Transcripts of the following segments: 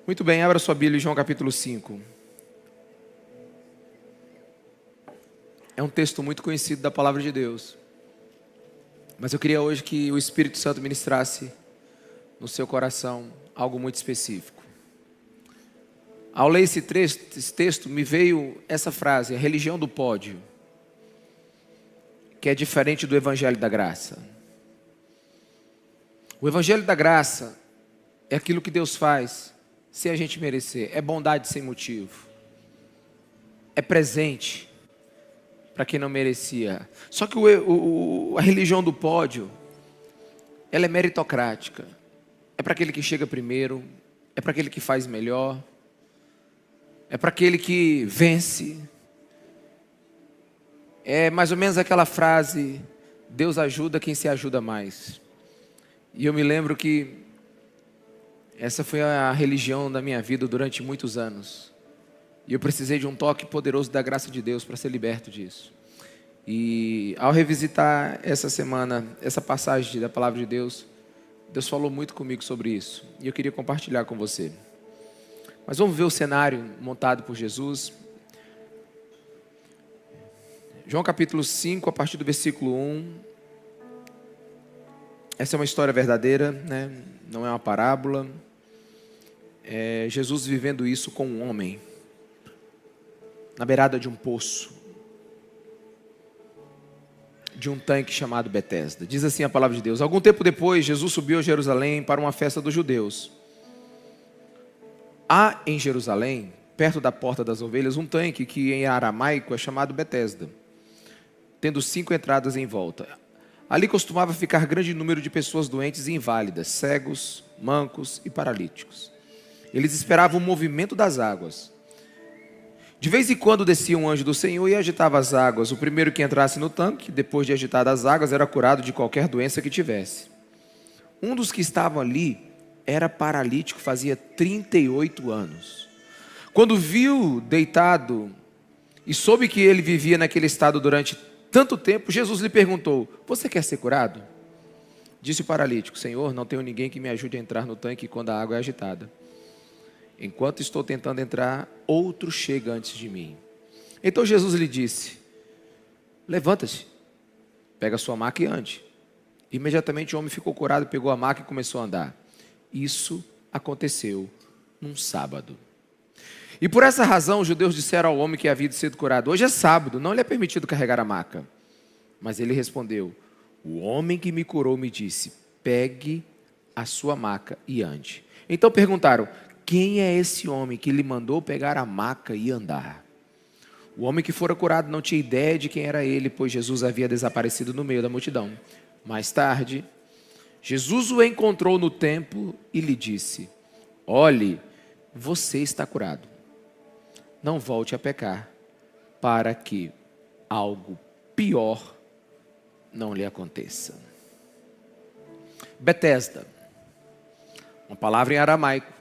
Muito bem, abra sua Bíblia em João capítulo 5. É um texto muito conhecido da palavra de Deus. Mas eu queria hoje que o Espírito Santo ministrasse no seu coração algo muito específico. Ao ler esse texto, me veio essa frase: a religião do pódio, que é diferente do Evangelho da Graça. O Evangelho da Graça é aquilo que Deus faz sem a gente merecer. É bondade sem motivo. É presente para quem não merecia. Só que a religião do pódio, ela é meritocrática. É para aquele que chega primeiro, é para aquele que faz melhor, é para aquele que vence. É mais ou menos aquela frase: Deus ajuda quem se ajuda mais. E eu me lembro que essa foi a religião da minha vida durante muitos anos. E eu precisei de um toque poderoso da graça de Deus para ser liberto disso. E ao revisitar essa semana, essa passagem da palavra de Deus, Deus falou muito comigo sobre isso. E eu queria compartilhar com você. Mas vamos ver o cenário montado por Jesus. João capítulo 5, a partir do versículo 1. Essa é uma história verdadeira, né? Não é uma parábola. É Jesus vivendo isso com um homem, na beirada de um poço, de um tanque chamado Betesda. Diz assim a palavra de Deus: algum tempo depois, Jesus subiu a Jerusalém para uma festa dos judeus. Há em Jerusalém, perto da porta das ovelhas, um tanque que em aramaico é chamado Betesda, tendo 5 entradas em volta. Ali costumava ficar grande número de pessoas doentes e inválidas, cegos, mancos e paralíticos. Eles esperavam o movimento das águas. De vez em quando descia um anjo do Senhor e agitava as águas. O primeiro que entrasse no tanque, depois de agitar as águas, era curado de qualquer doença que tivesse. Um dos que estavam ali era paralítico, fazia 38 anos. Quando viu deitado e soube que ele vivia naquele estado durante tanto tempo, Jesus lhe perguntou: você quer ser curado? Disse o paralítico: Senhor, não tenho ninguém que me ajude a entrar no tanque quando a água é agitada. Enquanto estou tentando entrar, outro chega antes de mim. Então Jesus lhe disse: levanta-se, pega a sua maca e ande. Imediatamente o homem ficou curado, pegou a maca e começou a andar. Isso aconteceu num sábado. E por essa razão os judeus disseram ao homem que havia sido curado: hoje é sábado, não lhe é permitido carregar a maca. Mas ele respondeu: o homem que me curou me disse: pegue a sua maca e ande. Então perguntaram: quem é esse homem que lhe mandou pegar a maca e andar? O homem que fora curado não tinha ideia de quem era ele, pois Jesus havia desaparecido no meio da multidão. Mais tarde, Jesus o encontrou no templo e lhe disse: olhe, você está curado. Não volte a pecar, para que algo pior não lhe aconteça. Betesda, uma palavra em aramaico,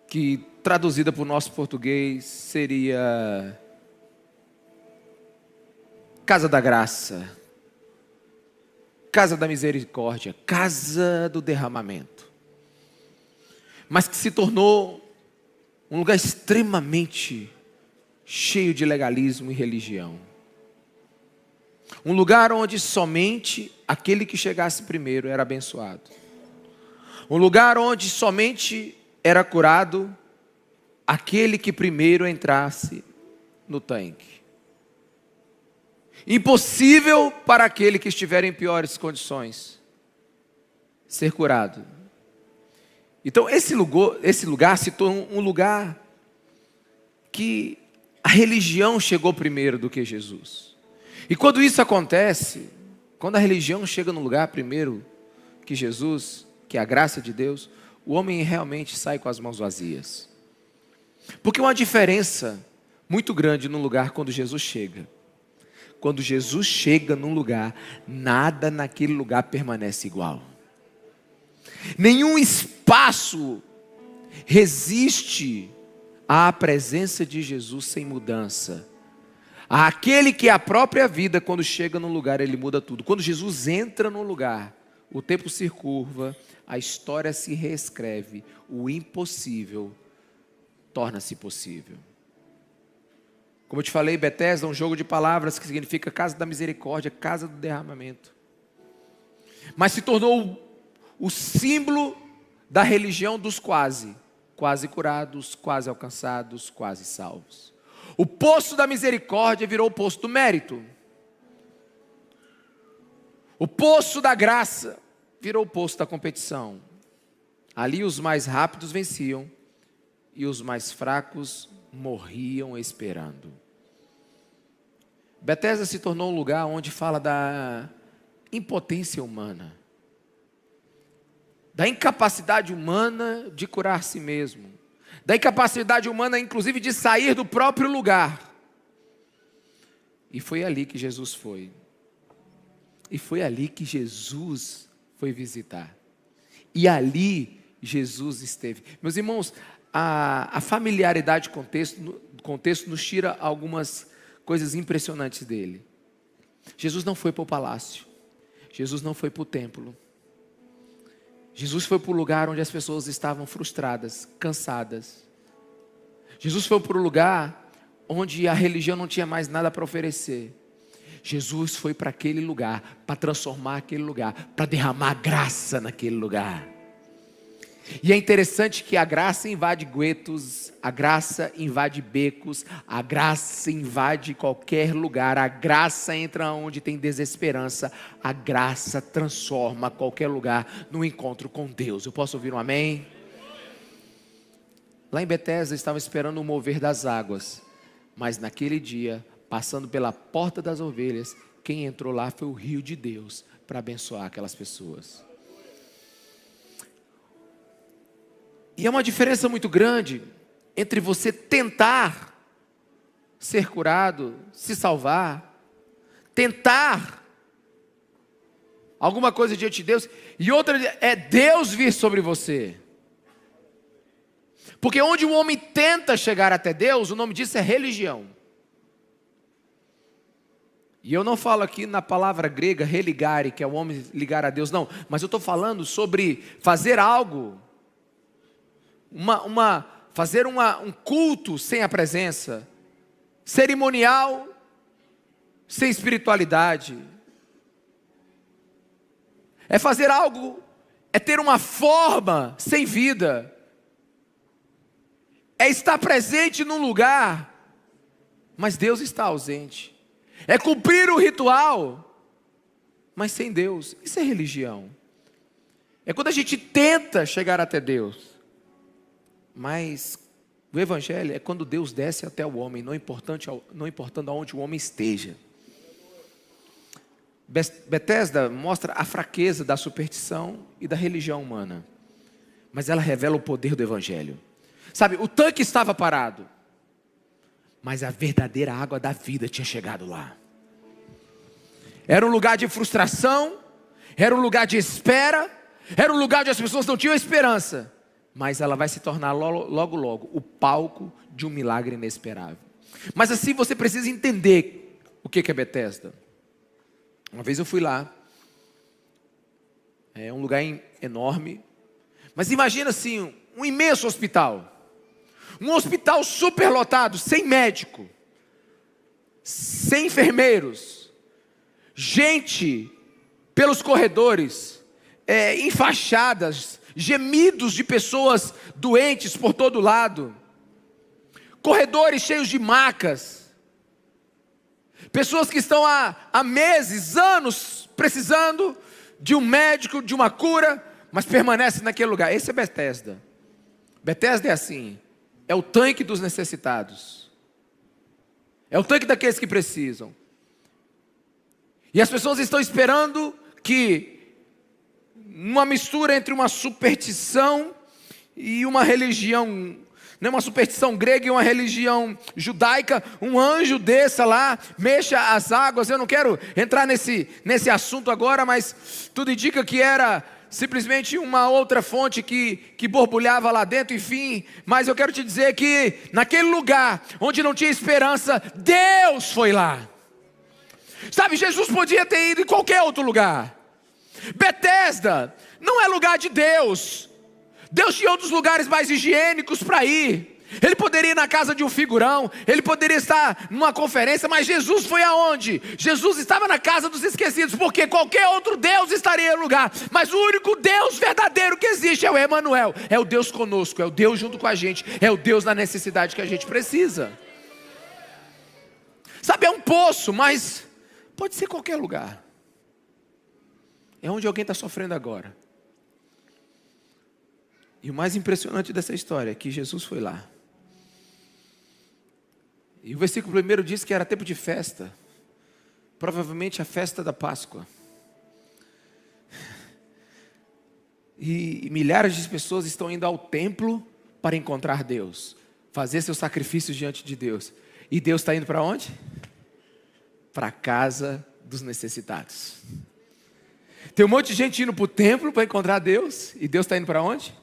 que traduzida para o nosso português seria casa da graça, casa da misericórdia, casa do derramamento. Mas que se tornou um lugar extremamente cheio de legalismo e religião. Um lugar onde somente aquele que chegasse primeiro era abençoado. Um lugar onde somente era curado aquele que primeiro entrasse no tanque. Impossível para aquele que estiver em piores condições ser curado. Então esse lugar se tornou um lugar que a religião chegou primeiro do que Jesus. E quando isso acontece, quando a religião chega no lugar primeiro que Jesus, que é a graça de Deus, o homem realmente sai com as mãos vazias. Porque uma diferença muito grande no lugar quando Jesus chega. Quando Jesus chega num lugar, nada naquele lugar permanece igual. Nenhum espaço resiste à presença de Jesus sem mudança. Aquele que é a própria vida, quando chega num lugar, ele muda tudo. Quando Jesus entra num lugar, o tempo se curva, a história se reescreve, o impossível torna-se possível. Como eu te falei, Betesda é um jogo de palavras que significa casa da misericórdia, casa do derramamento. Mas se tornou o símbolo da religião dos quase curados, quase alcançados, quase salvos. O poço da misericórdia virou o poço do mérito. O poço da graça virou o poço da competição. Ali os mais rápidos venciam e os mais fracos morriam esperando. Betesda se tornou um lugar onde fala da impotência humana, da incapacidade humana de curar a si mesmo, da incapacidade humana inclusive de sair do próprio lugar. E foi ali que Jesus foi. E foi ali que Jesus foi visitar. E ali Jesus esteve. Meus irmãos, a familiaridade do contexto nos tira algumas coisas impressionantes dele. Jesus não foi para o palácio. Jesus não foi para o templo. Jesus foi para o lugar onde as pessoas estavam frustradas, cansadas. Jesus foi para o lugar onde a religião não tinha mais nada para oferecer. Jesus foi para aquele lugar, para transformar aquele lugar, para derramar graça naquele lugar. E é interessante que a graça invade guetos, a graça invade becos, a graça invade qualquer lugar, a graça entra onde tem desesperança, a graça transforma qualquer lugar no encontro com Deus. Eu posso ouvir um amém? Lá em Betesda estava esperando o mover das águas, mas naquele dia, passando pela porta das ovelhas, quem entrou lá foi o rio de Deus para abençoar aquelas pessoas. E é uma diferença muito grande entre você tentar ser curado, se salvar, tentar alguma coisa diante de Deus, e outra é Deus vir sobre você. Porque onde um homem tenta chegar até Deus, o nome disso é religião. E eu não falo aqui na palavra grega religare, que é o homem ligar a Deus, não. Mas eu estou falando sobre fazer algo, fazer um culto sem a presença, cerimonial, sem espiritualidade. É fazer algo, é ter uma forma sem vida. É estar presente num lugar, mas Deus está ausente. É cumprir o ritual, mas sem Deus. Isso é religião. É quando a gente tenta chegar até Deus. Mas o evangelho é quando Deus desce até o homem, não importando aonde o homem esteja. Betesda mostra a fraqueza da superstição e da religião humana. Mas ela revela o poder do evangelho. Sabe, o tanque estava parado, mas a verdadeira água da vida tinha chegado lá. Era um lugar de frustração, era um lugar de espera, era um lugar onde as pessoas não tinham esperança. Mas ela vai se tornar logo o palco de um milagre inesperável. Mas assim você precisa entender o que é Betesda. Uma vez eu fui lá, é um lugar enorme, mas imagina assim, um imenso hospital. Um hospital superlotado, sem médico, sem enfermeiros, gente pelos corredores, enfaixadas, gemidos de pessoas doentes por todo lado, corredores cheios de macas, pessoas que estão há meses, anos, precisando de um médico, de uma cura, mas permanecem naquele lugar. Esse é Betesda. Betesda é assim. É o tanque dos necessitados. É o tanque daqueles que precisam. E as pessoas estão esperando que, uma mistura entre uma superstição e uma religião, não, uma superstição grega e uma religião judaica, um anjo desça lá, mexa as águas. Eu não quero entrar nesse assunto agora, mas tudo indica que era simplesmente uma outra fonte que borbulhava lá dentro, enfim. Mas eu quero te dizer que naquele lugar onde não tinha esperança, Deus foi lá. Sabe, Jesus podia ter ido em qualquer outro lugar. Betesda Não é lugar de Deus. Deus tinha outros lugares mais higiênicos para ir. Ele poderia ir na casa de um figurão, ele poderia estar numa conferência, mas Jesus foi aonde? Jesus estava na casa dos esquecidos, porque qualquer outro Deus estaria no lugar, mas o único Deus verdadeiro que existe é o Emanuel, é o Deus conosco, é o Deus junto com a gente, é o Deus na necessidade que a gente precisa. Sabe, é um poço, mas pode ser qualquer lugar. É onde alguém está sofrendo agora. E o mais impressionante dessa história é que Jesus foi lá. E o versículo 1 diz que era tempo de festa. Provavelmente a festa da Páscoa. E milhares de pessoas estão indo ao templo para encontrar Deus. Fazer seus sacrifícios diante de Deus. E Deus está indo para onde? Para a casa dos necessitados. Tem um monte de gente indo para o templo para encontrar Deus. E Deus está indo para onde?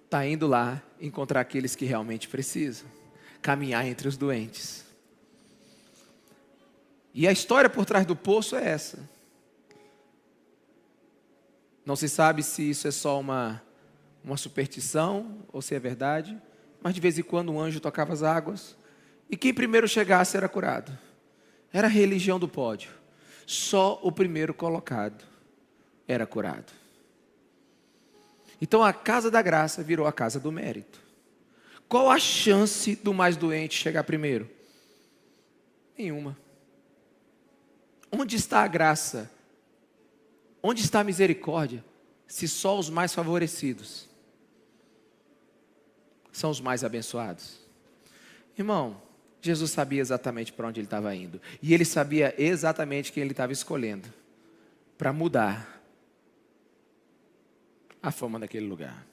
Está indo lá encontrar aqueles que realmente precisam. Caminhar entre os doentes. E a história por trás do poço é essa. Não se sabe se isso é só uma superstição ou se é verdade. Mas de vez em quando um anjo tocava as águas. E quem primeiro chegasse era curado. Era a religião do pódio. Só o primeiro colocado era curado. Então a casa da graça virou a casa do mérito. Qual a chance do mais doente chegar primeiro? Nenhuma. Onde está a graça? Onde está a misericórdia? Se só os mais favorecidos são os mais abençoados. Irmão, Jesus sabia exatamente para onde ele estava indo. E ele sabia exatamente quem ele estava escolhendo para mudar a fama daquele lugar.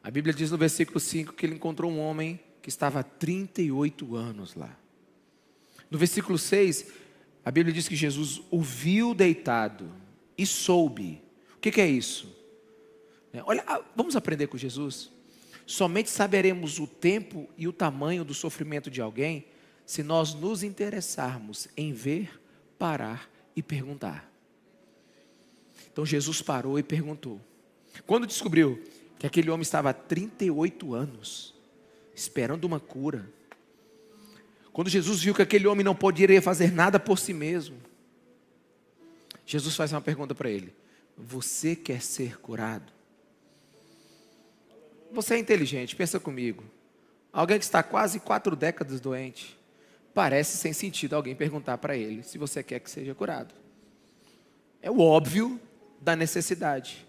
A Bíblia diz no versículo 5 que ele encontrou um homem que estava há 38 anos lá. No versículo 6, a Bíblia diz que Jesus o viu deitado e soube. O que é isso? Olha, vamos aprender com Jesus. Somente saberemos o tempo e o tamanho do sofrimento de alguém se nós nos interessarmos em ver, parar e perguntar. Então Jesus parou e perguntou. Quando descobriu que aquele homem estava há 38 anos esperando uma cura. Quando Jesus viu que aquele homem não poderia fazer nada por si mesmo, Jesus faz uma pergunta para ele: você quer ser curado? Você é inteligente, pensa comigo. Alguém que está quase 4 décadas doente, parece sem sentido alguém perguntar para ele se você quer que seja curado. É o óbvio da necessidade.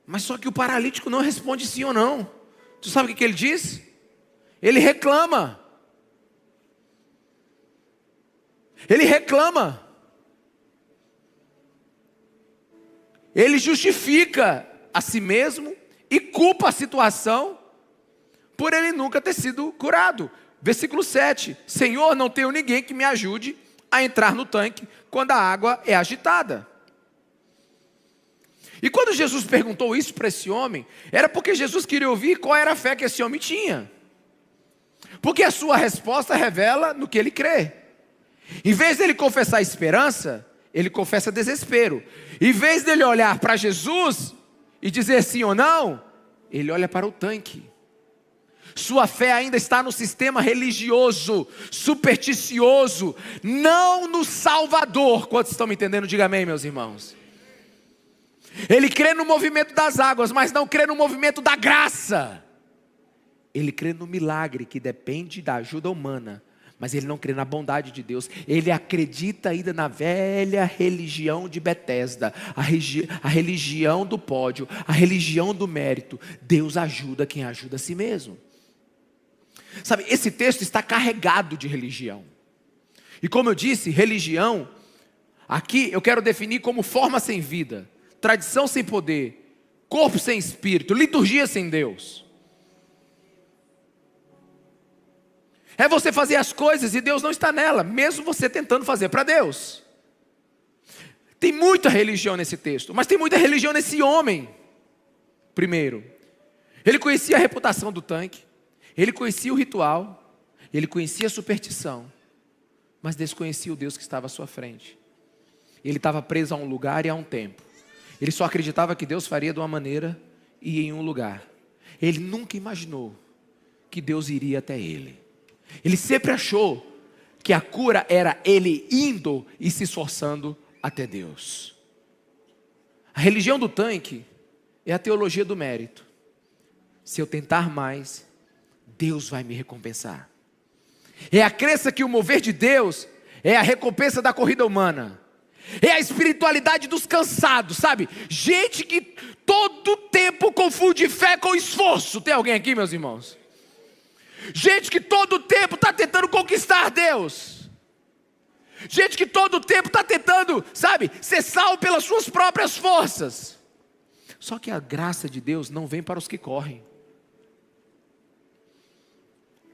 Mas só que o paralítico não responde sim ou não. Tu sabe o que ele diz? Ele reclama. Ele reclama. Ele justifica a si mesmo e culpa a situação por ele nunca ter sido curado. Versículo 7. Senhor, não tenho ninguém que me ajude a entrar no tanque quando a água é agitada. E quando Jesus perguntou isso para esse homem, era porque Jesus queria ouvir qual era a fé que esse homem tinha. Porque a sua resposta revela no que ele crê. Em vez dele confessar esperança, ele confessa desespero. Em vez dele olhar para Jesus e dizer sim ou não, ele olha para o tanque. Sua fé ainda está no sistema religioso, supersticioso, não no Salvador. Quantos estão me entendendo? Diga amém, meus irmãos. Ele crê no movimento das águas, mas não crê no movimento da graça. Ele crê no milagre que depende da ajuda humana, mas ele não crê na bondade de Deus. Ele acredita ainda na velha religião de Betesda, a religião do pódio, a religião do mérito. Deus ajuda quem ajuda a si mesmo. Sabe, esse texto está carregado de religião. E como eu disse, religião, aqui eu quero definir como forma sem vida, tradição sem poder, corpo sem espírito, liturgia sem Deus. É você fazer as coisas e Deus não está nela, mesmo você tentando fazer para Deus. Tem muita religião nesse texto, mas tem muita religião nesse homem. Primeiro, ele conhecia a reputação do tanque, ele conhecia o ritual, ele conhecia a superstição, mas desconhecia o Deus que estava à sua frente. Ele estava preso a um lugar e a um tempo. Ele só acreditava que Deus faria de uma maneira e em um lugar. Ele nunca imaginou que Deus iria até ele. Ele sempre achou que a cura era ele indo e se esforçando até Deus. A religião do tanque é a teologia do mérito. Se eu tentar mais, Deus vai me recompensar. É a crença que o mover de Deus é a recompensa da corrida humana. É a espiritualidade dos cansados, sabe? Gente que todo tempo confunde fé com esforço. Tem alguém aqui, meus irmãos? Gente que todo tempo está tentando conquistar Deus. Gente que todo tempo está tentando, sabe, ser salvo pelas suas próprias forças. Só que a graça de Deus não vem para os que correm.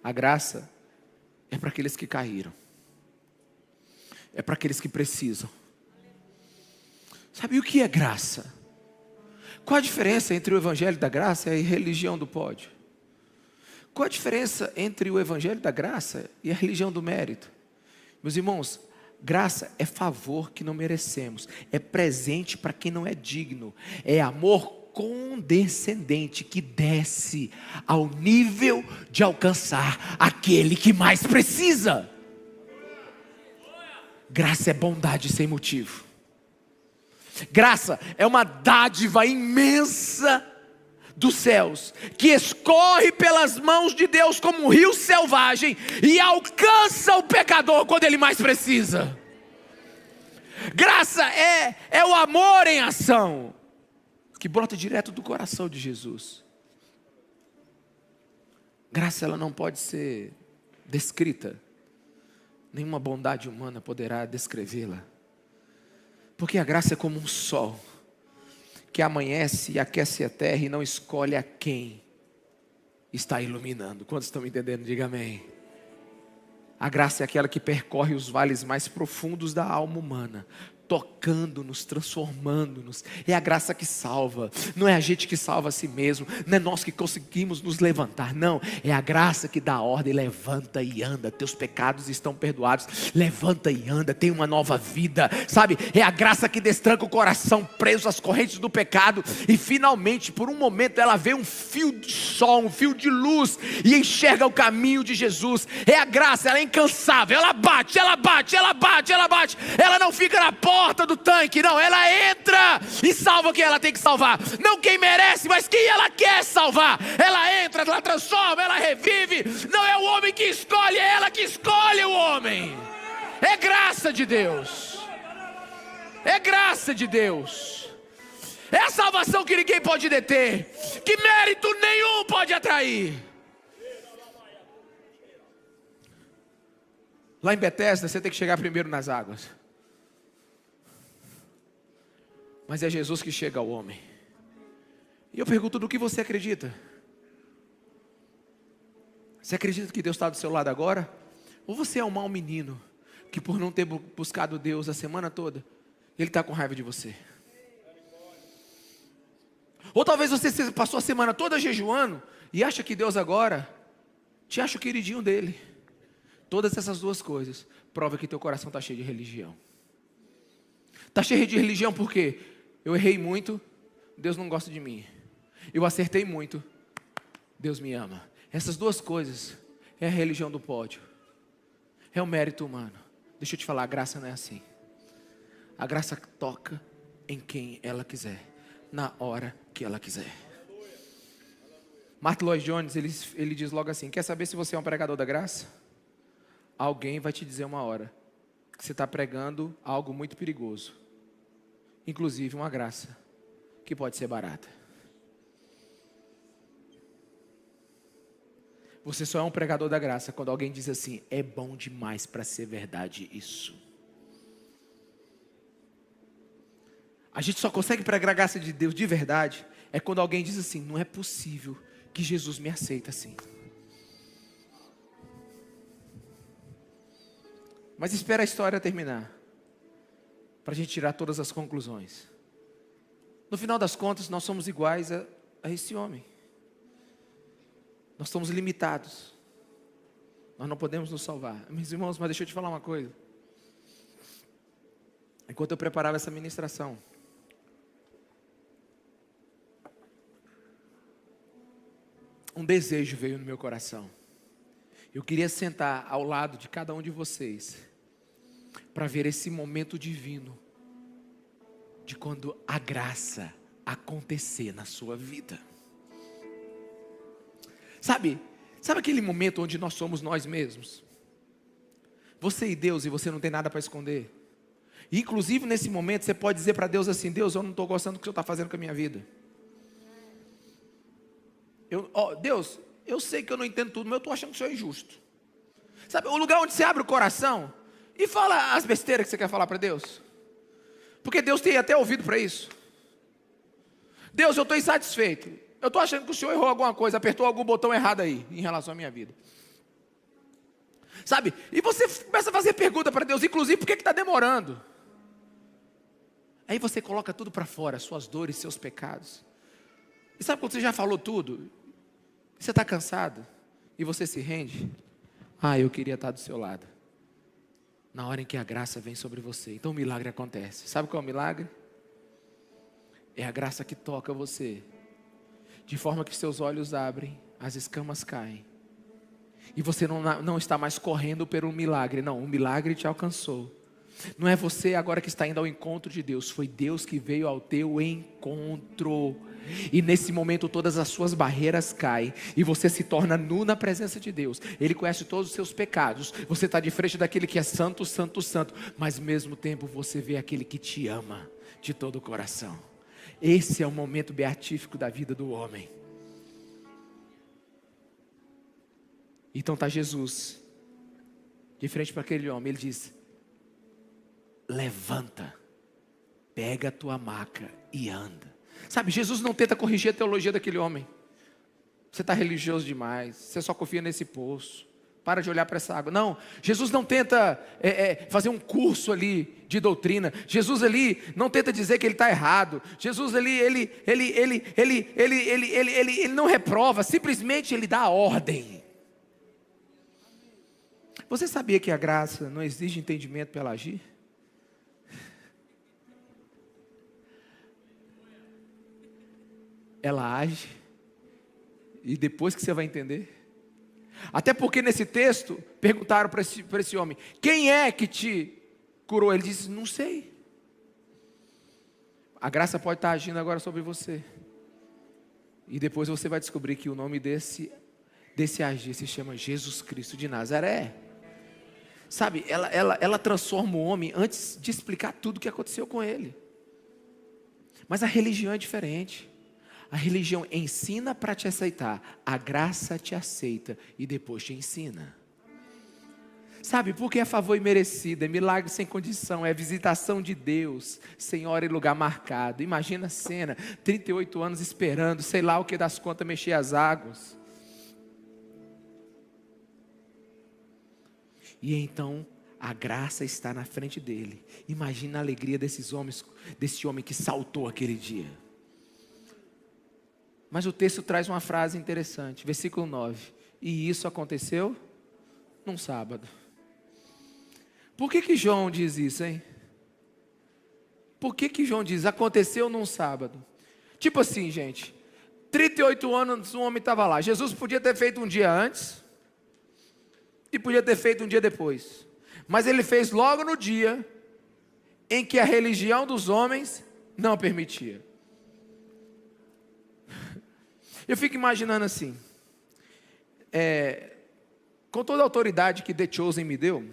A graça é para aqueles que caíram. É para aqueles que precisam. Sabe o que é graça? Qual a diferença entre o evangelho da graça e a religião do pódio? Qual a diferença entre o evangelho da graça e a religião do mérito? Meus irmãos, graça é favor que não merecemos, é presente para quem não é digno, é amor condescendente que desce ao nível de alcançar aquele que mais precisa. Graça é bondade sem motivo. Graça é uma dádiva imensa dos céus, que escorre pelas mãos de Deus como um rio selvagem e alcança o pecador quando ele mais precisa. Graça é o amor em ação, que brota direto do coração de Jesus. Graça, ela não pode ser descrita. Nenhuma bondade humana poderá descrevê-la. Porque a graça é como um sol, que amanhece e aquece a terra e não escolhe a quem está iluminando. Quantos estão me entendendo? Diga amém. A graça é aquela que percorre os vales mais profundos da alma humana, tocando-nos, transformando-nos. É a graça que salva. Não é a gente que salva a si mesmo. Não é nós que conseguimos nos levantar. Não, é a graça que dá ordem. Levanta e anda, teus pecados estão perdoados. Levanta e anda, tem uma nova vida. Sabe, é a graça que destranca o coração preso às correntes do pecado. E finalmente, por um momento, ela vê um fio de sol, um fio de luz, e enxerga o caminho de Jesus. É a graça, ela é incansável. Ela bate, ela bate, ela bate, ela bate. Ela não fica na porta do tanque, não, ela entra e salva quem ela tem que salvar, não quem merece, mas quem ela quer salvar. Ela entra, ela transforma, ela revive. Não é o homem que escolhe, é ela que escolhe o homem. É graça de Deus, é graça de Deus, é a salvação que ninguém pode deter, que mérito nenhum pode atrair. Lá em Betesda você tem que chegar primeiro nas águas, mas é Jesus que chega ao homem. E eu pergunto, do que você acredita? Você acredita que Deus está do seu lado agora? Ou você é um mau menino, que por não ter buscado Deus a semana toda, Ele está com raiva de você? Ou talvez você passou a semana toda jejuando, e acha que Deus agora te acha o queridinho dele. Todas essas duas coisas provam que teu coração está cheio de religião. Está cheio de religião por quê? Eu errei muito, Deus não gosta de mim. Eu acertei muito, Deus me ama. Essas duas coisas é a religião do pódio. É o mérito humano. Deixa eu te falar, a graça não é assim. A graça toca em quem ela quiser, na hora que ela quiser. Martin Lloyd Jones, ele diz logo assim: quer saber se você é um pregador da graça? Alguém vai te dizer uma hora que você está pregando algo muito perigoso. Inclusive uma graça que pode ser barata. Você só é um pregador da graça quando alguém diz assim: é bom demais para ser verdade isso. A gente só consegue pregar a graça de Deus de verdade é quando alguém diz assim: não é possível que Jesus me aceita assim. Mas espera a história terminar, para a gente tirar todas as conclusões. No final das contas, nós somos iguais a esse homem. Nós somos limitados. Nós não podemos nos salvar. Meus irmãos, mas deixa eu te falar uma coisa. Enquanto eu preparava essa ministração, um desejo veio no meu coração. Eu queria sentar ao lado de cada um de vocês, para ver esse momento divino, de quando a graça acontecer na sua vida. Sabe aquele momento onde nós somos nós mesmos? Você e Deus, e você não tem nada para esconder. E, inclusive nesse momento você pode dizer para Deus assim: Deus, eu não estou gostando do que o Senhor está fazendo com a minha vida. Deus, eu sei que eu não entendo tudo, mas eu estou achando que o Senhor é injusto. Sabe, o lugar onde você abre o coração e fala as besteiras que você quer falar para Deus. Porque Deus tem até ouvido para isso. Deus, eu estou insatisfeito. Eu estou achando que o Senhor errou alguma coisa, apertou algum botão errado aí, em relação à minha vida. Sabe, e você começa a fazer pergunta para Deus, inclusive, por que está demorando? Aí você coloca tudo para fora, suas dores, seus pecados. E sabe quando você já falou tudo? Você está cansado e você se rende? Eu queria estar do seu lado. Na hora em que a graça vem sobre você. Então o milagre acontece. Sabe qual é o milagre? É a graça que toca você, de forma que seus olhos abrem, as escamas caem, e você não está mais correndo pelo milagre. Não, o milagre te alcançou. Não é você agora que está indo ao encontro de Deus, foi Deus que veio ao teu encontro. E nesse momento todas as suas barreiras caem, e você se torna nu na presença de Deus. Ele conhece todos os seus pecados. Você está de frente daquele que é santo, santo, santo, mas ao mesmo tempo você vê aquele que te ama de todo o coração. Esse é o momento beatífico da vida do homem. Então está Jesus de frente para aquele homem. Ele diz: levanta, pega a tua maca e anda. Sabe, Jesus não tenta corrigir a teologia daquele homem. Você está religioso demais, você só confia nesse poço, para de olhar para essa água. Não, Jesus não tenta fazer um curso ali de doutrina. Jesus ali não tenta dizer que ele está errado. Jesus ali, ele não reprova, simplesmente ele dá a ordem. Você sabia que a graça não exige entendimento para ela agir? Ela age, e depois que você vai entender. Até porque nesse texto, perguntaram para esse homem: quem é que te curou? Ele disse: não sei. A graça pode estar agindo agora sobre você, e depois você vai descobrir que o nome desse agir se chama Jesus Cristo de Nazaré. Sabe, ela transforma o homem antes de explicar tudo o que aconteceu com ele. Mas a religião é diferente. A religião ensina para te aceitar, a graça te aceita e depois te ensina. Sabe, porque é favor imerecido, é milagre sem condição, é visitação de Deus, sem hora e lugar marcado. Imagina a cena, 38 anos esperando, sei lá o que das contas, mexer as águas. E então a graça está na frente dele. Imagina a alegria desses homens, desse homem que saltou aquele dia. Mas o texto traz uma frase interessante, versículo 9. E isso aconteceu num sábado. Por que João diz isso, hein? Por que João diz, aconteceu num sábado? Tipo assim, gente, 38 anos um homem estava lá. Jesus podia ter feito um dia antes, e podia ter feito um dia depois. Mas ele fez logo no dia em que a religião dos homens não permitia. Eu fico imaginando assim, com toda a autoridade que The Chosen me deu,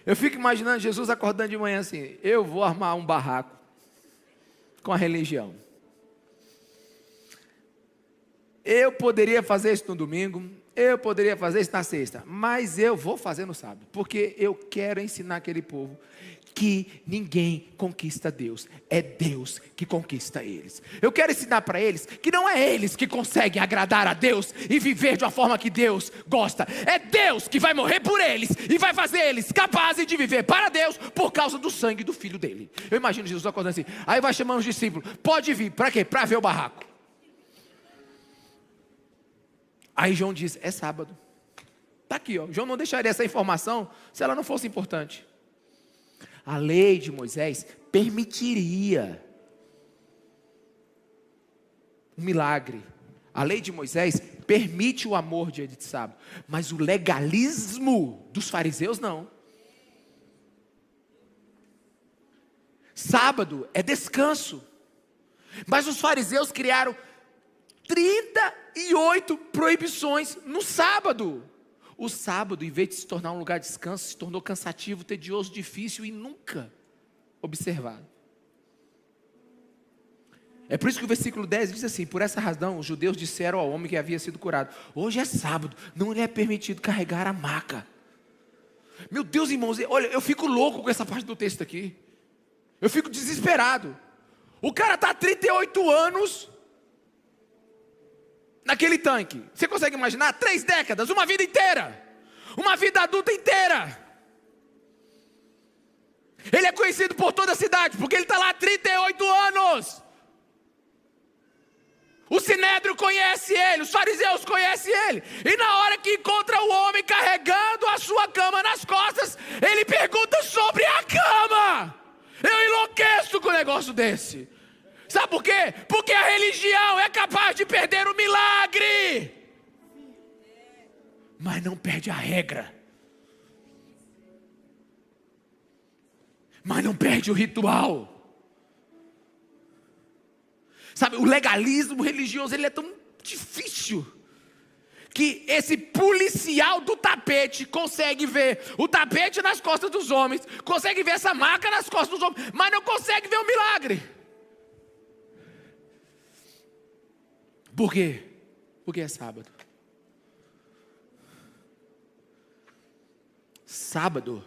eu fico imaginando Jesus acordando de manhã assim: eu vou armar um barraco com a religião. Eu poderia fazer isso no domingo, eu poderia fazer isso na sexta, mas eu vou fazer no sábado, porque eu quero ensinar aquele povo que ninguém conquista Deus, é Deus que conquista eles. Eu quero ensinar para eles que não é eles que conseguem agradar a Deus e viver de uma forma que Deus gosta, é Deus que vai morrer por eles e vai fazer eles capazes de viver para Deus por causa do sangue do Filho dele. Eu imagino Jesus acordando assim, aí vai chamando os discípulos: pode vir, para quê? Para ver o barraco. Aí João diz: é sábado. Está aqui, ó. João não deixaria essa informação se ela não fosse importante. A lei de Moisés permitiria um milagre. A lei de Moisés permite o amor dia de sábado, mas o legalismo dos fariseus não. Sábado é descanso, mas os fariseus criaram 38 proibições no sábado. O sábado, em vez de se tornar um lugar de descanso, se tornou cansativo, tedioso, difícil e nunca observado. É por isso que o versículo 10 diz assim: por essa razão os judeus disseram ao homem que havia sido curado: hoje é sábado, não lhe é permitido carregar a maca. Meu Deus, irmãos, olha, eu fico louco com essa parte do texto aqui. Eu fico desesperado. O cara está há 38 anos naquele tanque. Você consegue imaginar? 3 décadas, uma vida inteira. Uma vida adulta inteira. Ele é conhecido por toda a cidade, porque ele está lá há 38 anos. O Sinédrio conhece ele, os fariseus conhecem ele. E na hora que encontra o homem carregando a sua cama nas costas, ele pergunta sobre a cama. Eu enlouqueço com um negócio desse. Sabe por quê? Porque a religião é capaz de perder o milagre, mas não perde a regra. Mas não perde o ritual. Sabe, o legalismo religioso, ele é tão difícil, que esse policial do tapete consegue ver o tapete nas costas dos homens, consegue ver essa marca nas costas dos homens, mas não consegue ver o milagre. Por quê? Porque é sábado. Sábado,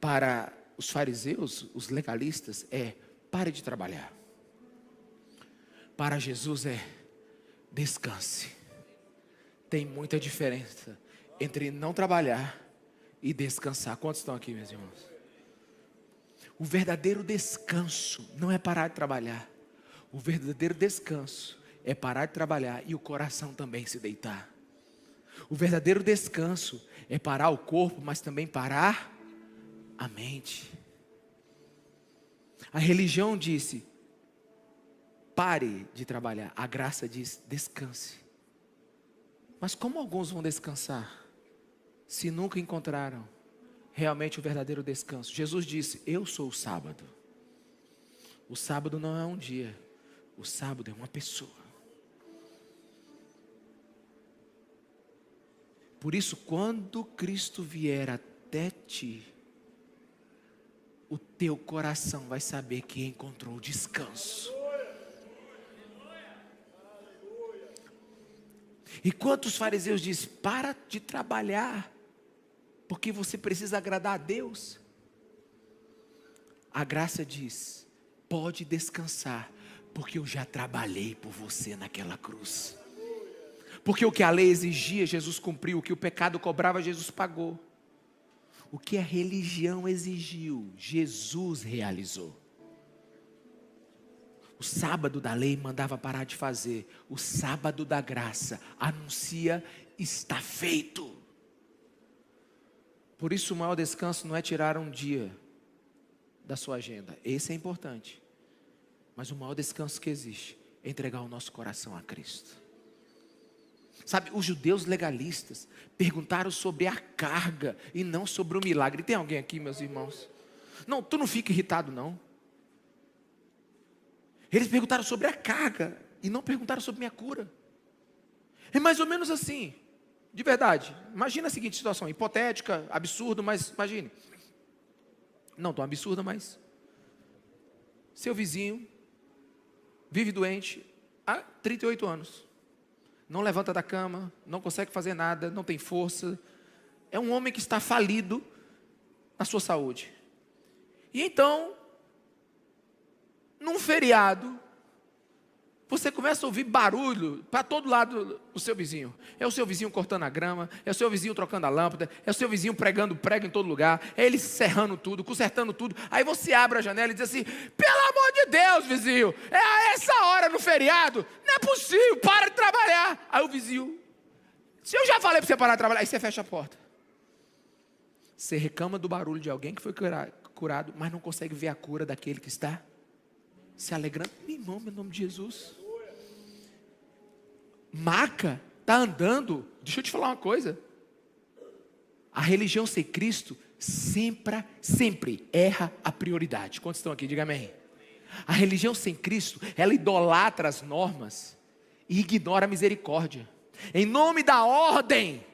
para os fariseus, os legalistas, é pare de trabalhar. Para Jesus é descanse. Tem muita diferença entre não trabalhar e descansar. Quantos estão aqui, meus irmãos? O verdadeiro descanso não é parar de trabalhar. O verdadeiro descanso é parar de trabalhar e o coração também se deitar. O verdadeiro descanso é parar o corpo, mas também parar a mente. A religião disse: pare de trabalhar. A graça diz: descanse. Mas como alguns vão descansar se nunca encontraram realmente o verdadeiro descanso? Jesus disse: eu sou o sábado. O sábado não é um dia, o sábado é uma pessoa. Por isso, quando Cristo vier até ti, o teu coração vai saber que encontrou descanso. E quantos fariseus dizem: para de trabalhar, porque você precisa agradar a Deus. A graça diz: pode descansar, porque eu já trabalhei por você naquela cruz. Porque o que a lei exigia, Jesus cumpriu. O que o pecado cobrava, Jesus pagou. O que a religião exigiu, Jesus realizou. O sábado da lei mandava parar de fazer. O sábado da graça anuncia: está feito. Por isso o maior descanso não é tirar um dia da sua agenda. Esse é importante. Mas o maior descanso que existe é entregar o nosso coração a Cristo. Sabe, os judeus legalistas perguntaram sobre a carga e não sobre o milagre. Tem alguém aqui, meus irmãos? Não, tu não fica irritado não. Eles perguntaram sobre a carga e não perguntaram sobre minha cura. É mais ou menos assim, de verdade. Imagina a seguinte situação, hipotética, absurdo, mas imagine. Não tão absurda, mas seu vizinho vive doente há 38 anos. Não levanta da cama, não consegue fazer nada, não tem força. É um homem que está falido na sua saúde. E então, num feriado, você começa a ouvir barulho para todo lado do seu vizinho. É o seu vizinho cortando a grama, é o seu vizinho trocando a lâmpada, é o seu vizinho pregando prego em todo lugar, é ele serrando tudo, consertando tudo. Aí você abre a janela e diz assim: pelo amor de Deus, vizinho, é a essa hora no feriado? Não é possível, para de trabalhar. Aí o vizinho: se eu já falei para você parar de trabalhar, aí você fecha a porta. Você reclama do barulho de alguém que foi curado, mas não consegue ver a cura daquele que está se alegrando. Meu irmão, em nome de Jesus. Maca está andando. Deixa eu te falar uma coisa. A religião sem Cristo sempre erra a prioridade. Quantos estão aqui? Diga amém. A religião sem Cristo, ela idolatra as normas e ignora a misericórdia. Em nome da ordem,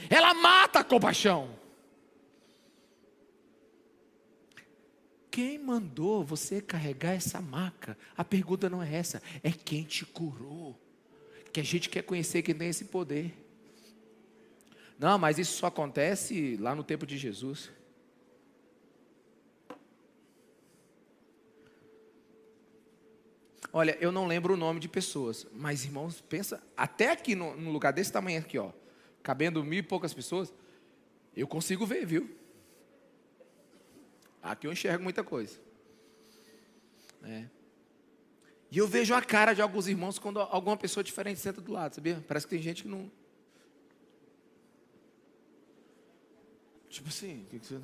ela mata a compaixão. Quem mandou você carregar essa maca? A pergunta não é essa, é quem te curou. Que a gente quer conhecer quem tem esse poder. Não, mas isso só acontece lá no tempo de Jesus. Olha, eu não lembro o nome de pessoas, mas irmãos, pensa, até aqui no lugar desse tamanho aqui, ó, cabendo 1000 e poucas pessoas, eu consigo ver, viu? Aqui eu enxergo muita coisa. E eu vejo a cara de alguns irmãos quando alguma pessoa diferente senta do lado, sabia? Parece que tem gente que não... Tipo assim, o que você...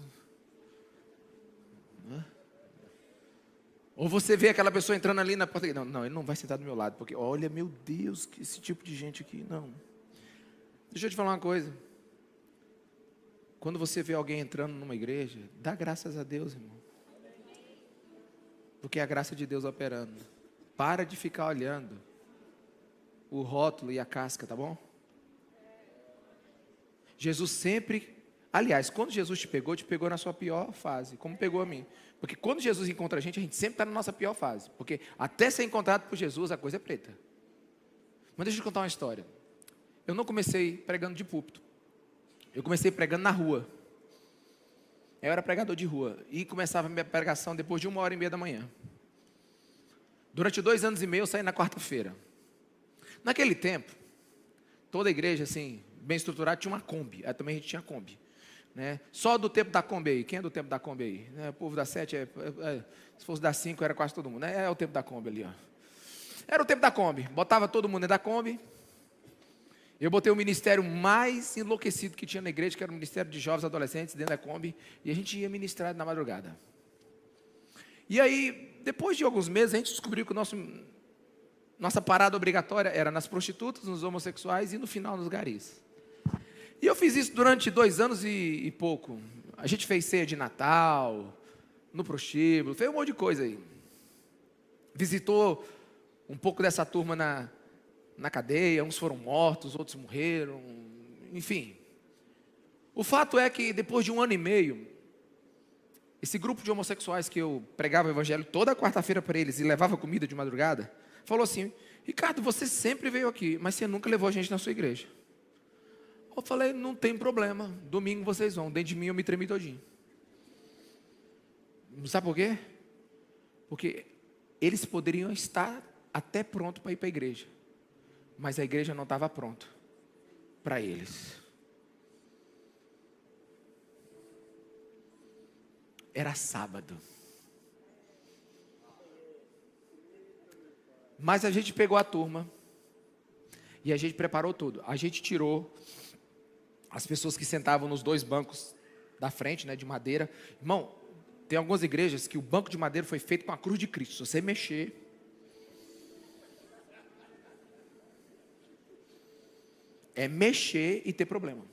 Ou você vê aquela pessoa entrando ali na porta. Não, ele não vai sentar do meu lado, porque olha, meu Deus, que esse tipo de gente aqui, não. Deixa eu te falar uma coisa. Quando você vê alguém entrando numa igreja, dá graças a Deus, irmão. Porque é a graça de Deus operando. Para de ficar olhando o rótulo e a casca, tá bom? Jesus sempre... Aliás, quando Jesus te pegou na sua pior fase, como pegou a mim. Porque quando Jesus encontra a gente sempre está na nossa pior fase. Porque até ser encontrado por Jesus, a coisa é preta. Mas deixa eu te contar uma história. Eu não comecei pregando de púlpito. Eu comecei pregando na rua. Eu era pregador de rua. E começava a minha pregação depois de 1h30 da manhã. Durante 2 anos e meio eu saí na quarta-feira. Naquele tempo, toda a igreja, assim, bem estruturada, tinha uma Kombi. Aí também a gente tinha Kombi. Né? Só do tempo da Kombi aí. Quem é do tempo da Kombi aí? O povo da 7, se fosse da 5 era quase todo mundo. É o tempo da Kombi ali, ó. Era o tempo da Kombi. Botava todo mundo dentro da Kombi. Eu botei o ministério mais enlouquecido que tinha na igreja, que era o ministério de jovens e adolescentes dentro da Kombi. E a gente ia ministrar na madrugada. E aí, depois de alguns meses, a gente descobriu que nossa parada obrigatória era nas prostitutas, nos homossexuais e no final nos garis. E eu fiz isso durante 2 anos e pouco. A gente fez ceia de Natal, no prostíbulo, fez um monte de coisa aí. Visitou um pouco dessa turma na cadeia, uns foram mortos, outros morreram, enfim. O fato é que depois de 1 ano e meio, esse grupo de homossexuais que eu pregava o evangelho toda quarta-feira para eles e levava comida de madrugada, falou assim: Ricardo, você sempre veio aqui, mas você nunca levou a gente na sua igreja. Eu falei, não tem problema, domingo vocês vão. Dentro de mim eu me tremi todinho. Sabe por quê? Porque eles poderiam estar até prontos para ir para a igreja, mas a igreja não estava pronta para eles. Era sábado. Mas a gente pegou a turma e a gente preparou tudo. A gente tirou as pessoas que sentavam nos 2 bancos da frente, né, de madeira. Irmão, tem algumas igrejas que o banco de madeira foi feito com a cruz de Cristo. Se você mexer, é mexer e ter problema.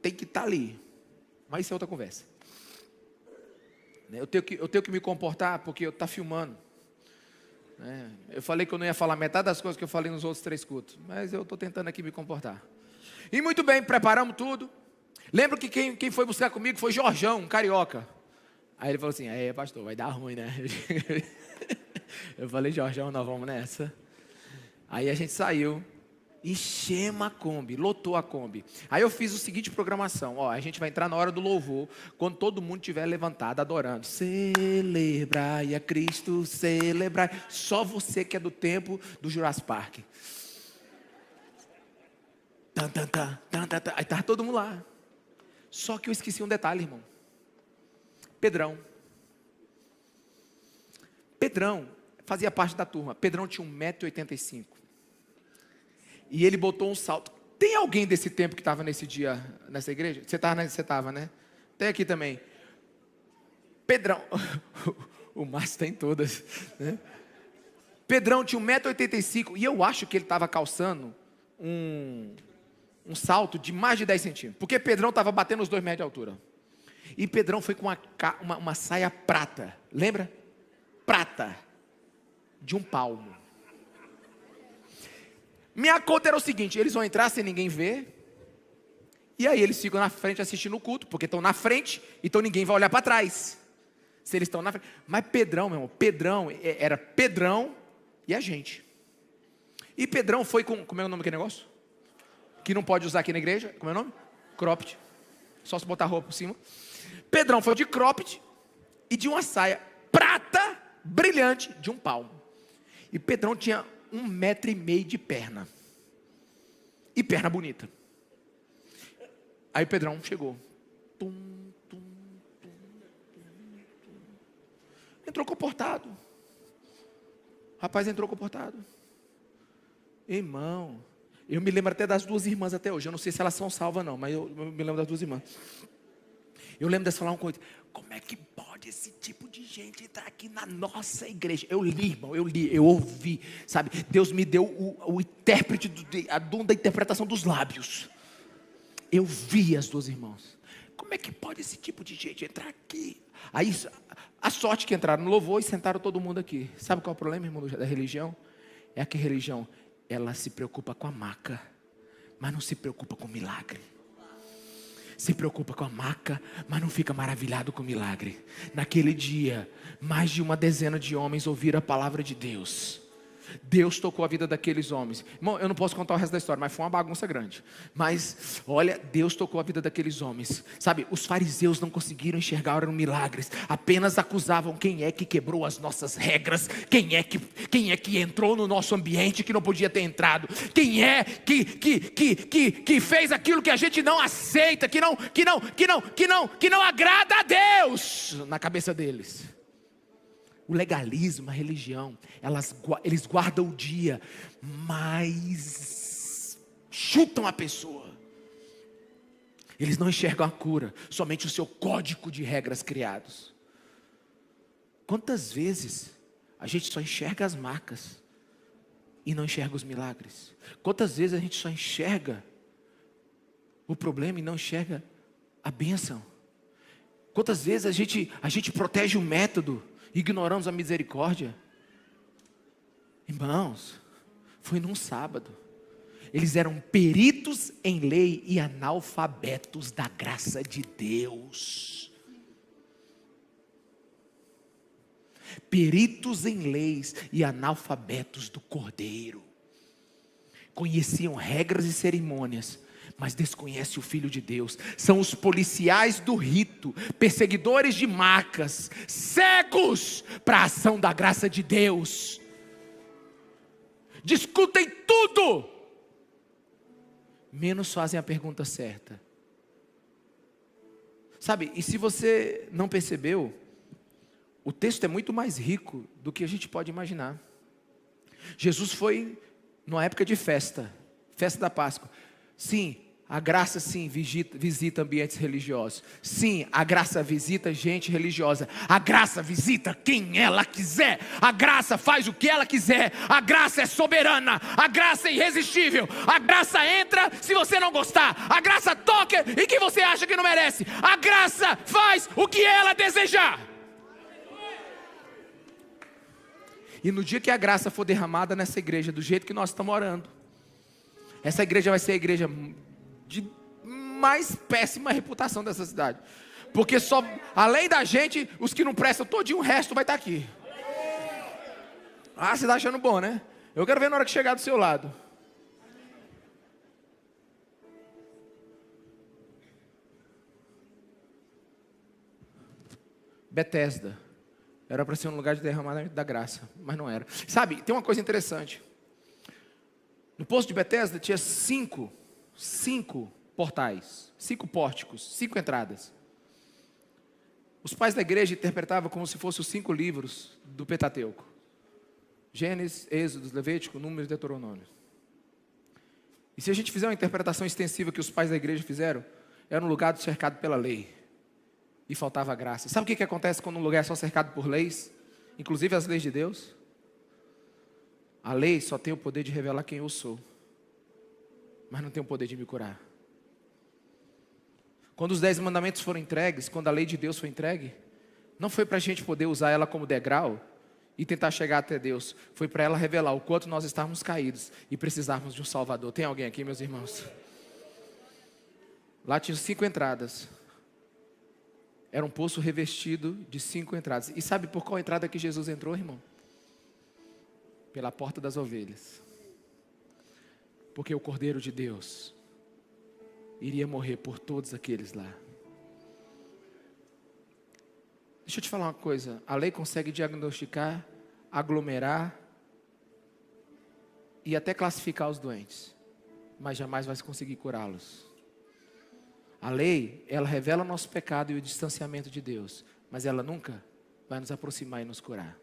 Tem que estar ali. Mas isso é outra conversa. Eu tenho que me comportar porque eu estou filmando. Eu falei que eu não ia falar metade das coisas que eu falei nos outros 3 cultos, mas eu estou tentando aqui me comportar. E muito bem, preparamos tudo. Lembro que quem foi buscar comigo foi Jorjão, um carioca. Aí ele falou assim: pastor, vai dar ruim, né? Eu falei: Jorjão, nós vamos nessa. Aí a gente saiu, enchemos a Kombi, lotou a Kombi. Aí eu fiz o seguinte programação: a gente vai entrar na hora do louvor, quando todo mundo estiver levantado, adorando. Celebrai a Cristo, celebrai. Só você que é do tempo do Jurassic Park. Aí estava todo mundo lá. Só que eu esqueci um detalhe, irmão. Pedrão fazia parte da turma. Pedrão tinha 1,85 m. E ele botou um salto. Tem alguém desse tempo que estava nesse dia, nessa igreja? Você estava, né? Tem aqui também. Pedrão, o Márcio tem todas, né? Pedrão tinha 1,85 m e eu acho que ele estava calçando um salto de mais de 10 centímetros. Porque Pedrão estava batendo os 2 metros de altura. E Pedrão foi com uma saia prata. Lembra? Prata. De um palmo. Minha conta era o seguinte: eles vão entrar sem ninguém ver. E aí eles ficam na frente assistindo o culto. Porque estão na frente, então ninguém vai olhar para trás. Se eles estão na frente. Mas Pedrão, meu irmão, Pedrão, era Pedrão e a gente. E Pedrão foi com, como é o nome daquele negócio? Que não pode usar aqui na igreja, como é o nome? Cropped. Só se botar roupa por cima. Pedrão foi de cropped e de uma saia prata, brilhante, de um palmo. E Pedrão tinha 1,5 m de perna. E perna bonita. Aí Pedrão chegou. Entrou comportado. Rapaz entrou comportado. Irmão, eu me lembro até das 2 irmãs até hoje. Eu não sei se elas são salvas não, mas eu me lembro das 2 irmãs. Eu lembro delas falar uma coisa: como é que pode esse tipo de gente entrar aqui na nossa igreja? Eu li, irmão, eu ouvi, sabe? Deus me deu o intérprete, a dom da interpretação dos lábios. Eu vi as 2 irmãs. Como é que pode esse tipo de gente entrar aqui? Aí, a sorte que entraram no louvor e sentaram todo mundo aqui. Sabe qual é o problema, irmão, da religião? É que a religião, ela se preocupa com a maca, mas não se preocupa com o milagre. Se preocupa com a maca, mas não fica maravilhado com o milagre. Naquele dia, mais de 10 de homens ouviram a palavra de Deus. Deus tocou a vida daqueles homens. Irmão, eu não posso contar o resto da história, mas foi uma bagunça grande. Mas, olha, Deus tocou a vida daqueles homens. Sabe, os fariseus não conseguiram enxergar eram milagres. Apenas acusavam quem é que quebrou as nossas regras. Quem é que entrou no nosso ambiente que não podia ter entrado. Quem é que fez aquilo que a gente não aceita, que não agrada a Deus na cabeça deles. O legalismo, a religião, eles guardam o dia, mas chutam a pessoa. Eles não enxergam a cura, somente o seu código de regras criados. Quantas vezes a gente só enxerga as marcas e não enxerga os milagres? Quantas vezes a gente só enxerga o problema e não enxerga a bênção? Quantas vezes a gente protege o método, ignoramos a misericórdia? Irmãos, foi num sábado. Eles eram peritos em lei e analfabetos da graça de Deus. Peritos em leis e analfabetos do Cordeiro. Conheciam regras e cerimônias, mas desconhece o Filho de Deus. São os policiais do rito, perseguidores de marcas, cegos para a ação da graça de Deus. Discutem tudo, menos fazem a pergunta certa. Sabe, e se você não percebeu, o texto é muito mais rico do que a gente pode imaginar. Jesus foi numa época de festa da Páscoa. Sim, a graça sim visita ambientes religiosos. Sim, a graça visita gente religiosa. A graça visita quem ela quiser. A graça faz o que ela quiser. A graça é soberana. A graça é irresistível. A graça entra se você não gostar. A graça toca em quem você acha que não merece. A graça faz o que ela desejar. E no dia que a graça for derramada nessa igreja, do jeito que nós estamos orando, essa igreja vai ser a igreja de mais péssima reputação dessa cidade. Porque só, além da gente, os que não prestam todinho, o resto vai estar aqui. Ah, você está achando bom, né? Eu quero ver na hora que chegar do seu lado. Betesda. Era para ser um lugar de derramamento da graça, mas não era. Sabe, tem uma coisa interessante. No poço de Betesda tinha cinco portais, 5 pórticos, 5 entradas. Os pais da igreja interpretavam como se fossem os 5 livros do Pentateuco: Gênesis, Êxodo, Levítico, Números e Deuteronômio. E se a gente fizer uma interpretação extensiva que os pais da igreja fizeram, era um lugar cercado pela lei. e faltava graça. Sabe o que acontece quando um lugar é só cercado por leis? Inclusive as leis de Deus. A lei só tem o poder de revelar quem eu sou, mas não tem o poder de me curar. Quando os 10 mandamentos foram entregues, quando a lei de Deus foi entregue, não foi para a gente poder usar ela como degrau e tentar chegar até Deus. Foi para ela revelar o quanto nós estávamos caídos e precisávamos de um Salvador. Tem alguém aqui, meus irmãos? Lá tinha 5 entradas. Era um poço revestido de 5 entradas. E sabe por qual entrada que Jesus entrou, irmão? Pela porta das ovelhas. Porque o Cordeiro de Deus iria morrer por todos aqueles lá. Deixa eu te falar uma coisa. A lei consegue diagnosticar, aglomerar e até classificar os doentes, mas jamais vai conseguir curá-los. A lei, ela revela o nosso pecado e o distanciamento de Deus, mas ela nunca vai nos aproximar e nos curar.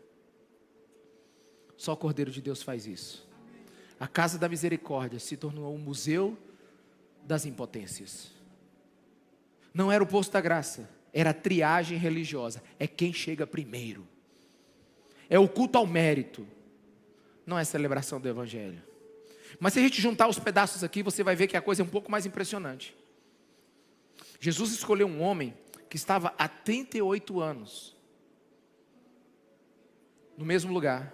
Só o Cordeiro de Deus faz isso. A casa da misericórdia se tornou um museu das impotências. Não era o poço da graça, era a triagem religiosa. É quem chega primeiro. É o culto ao mérito. Não é a celebração do Evangelho. Mas se a gente juntar os pedaços aqui, você vai ver que a coisa é um pouco mais impressionante. Jesus escolheu um homem que estava há 38 anos no mesmo lugar,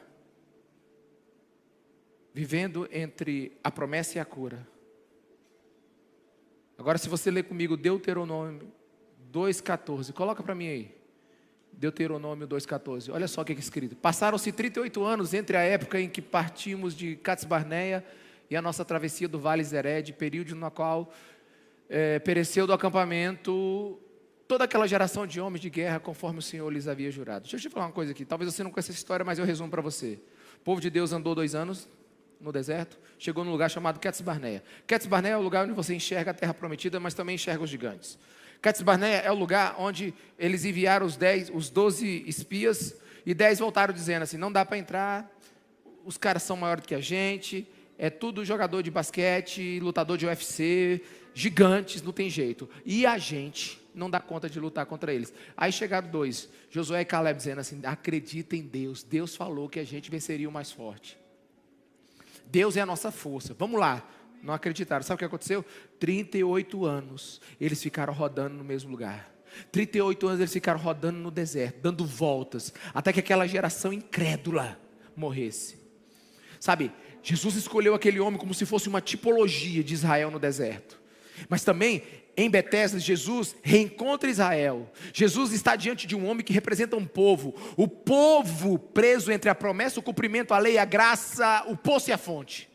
vivendo entre a promessa e a cura. Agora, se você ler comigo Deuteronômio 2,14, coloca para mim aí. Deuteronômio 2,14. Olha só o que é escrito. Passaram-se 38 anos entre a época em que partimos de Cades Barneia e a nossa travessia do Vale Zered, período no qual pereceu do acampamento toda aquela geração de homens de guerra, conforme o Senhor lhes havia jurado. Deixa eu te falar uma coisa aqui. Talvez você não conheça essa história, mas eu resumo para você. O povo de Deus andou 2 anos no deserto, chegou num lugar chamado Cades Barneia. Cades Barneia é o lugar onde você enxerga a terra prometida, mas também enxerga os gigantes. Cades Barneia é o lugar onde eles enviaram os 12 espias, e 10 voltaram dizendo assim: não dá para entrar, os caras são maiores do que a gente, é tudo jogador de basquete, lutador de UFC, gigantes, não tem jeito. E a gente não dá conta de lutar contra eles. Aí chegaram 2, Josué e Caleb, dizendo assim: acredita em Deus, Deus falou que a gente venceria o mais forte. Deus é a nossa força, vamos lá. Não acreditaram. Sabe o que aconteceu? 38 anos eles ficaram rodando no mesmo lugar. 38 anos eles ficaram rodando no deserto, dando voltas, até que aquela geração incrédula morresse. Sabe, Jesus escolheu aquele homem como se fosse uma tipologia de Israel no deserto. Mas também, em Betesda, Jesus reencontra Israel. Jesus está diante de um homem que representa um povo. O povo preso entre a promessa, o cumprimento, a lei, a graça, o poço e a fonte.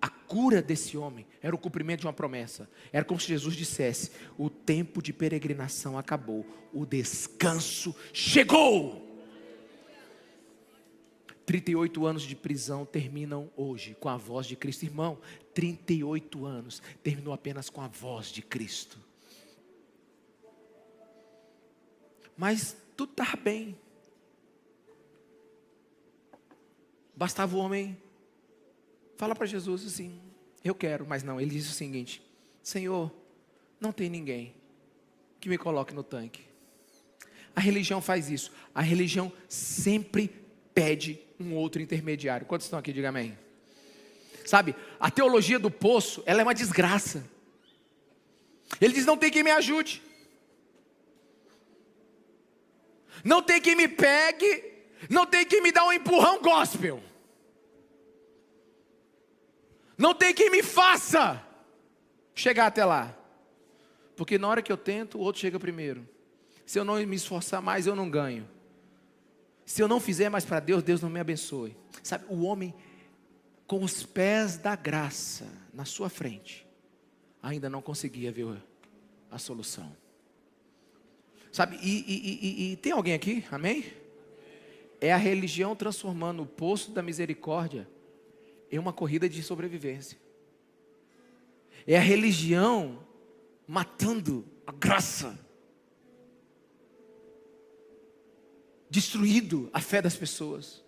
A cura desse homem era o cumprimento de uma promessa. Era como se Jesus dissesse: o tempo de peregrinação acabou, o descanso chegou. 38 anos de prisão terminam hoje com a voz de Cristo. Irmão, 38 anos terminou apenas com a voz de Cristo. Mas tudo estava bem. Bastava o homem fala para Jesus assim: eu quero, mas não. Ele disse o seguinte: Senhor, não tem ninguém que me coloque no tanque. A religião faz isso. A religião sempre pede um outro intermediário. Quantos estão aqui? Diga amém. Sabe, a teologia do poço, ela é uma desgraça. Ele diz: não tem quem me ajude, não tem quem me pegue, não tem quem me dá um empurrão gospel, não tem quem me faça chegar até lá. Porque na hora que eu tento, o outro chega primeiro. Se eu não me esforçar mais, eu não ganho. Se eu não fizer mais para Deus, Deus não me abençoe. Sabe, o homem com os pés da graça na sua frente ainda não conseguia ver a solução. Sabe, e tem alguém aqui? Amém? É a religião transformando o poço da misericórdia em uma corrida de sobrevivência. É a religião matando a graça, destruindo a fé das pessoas.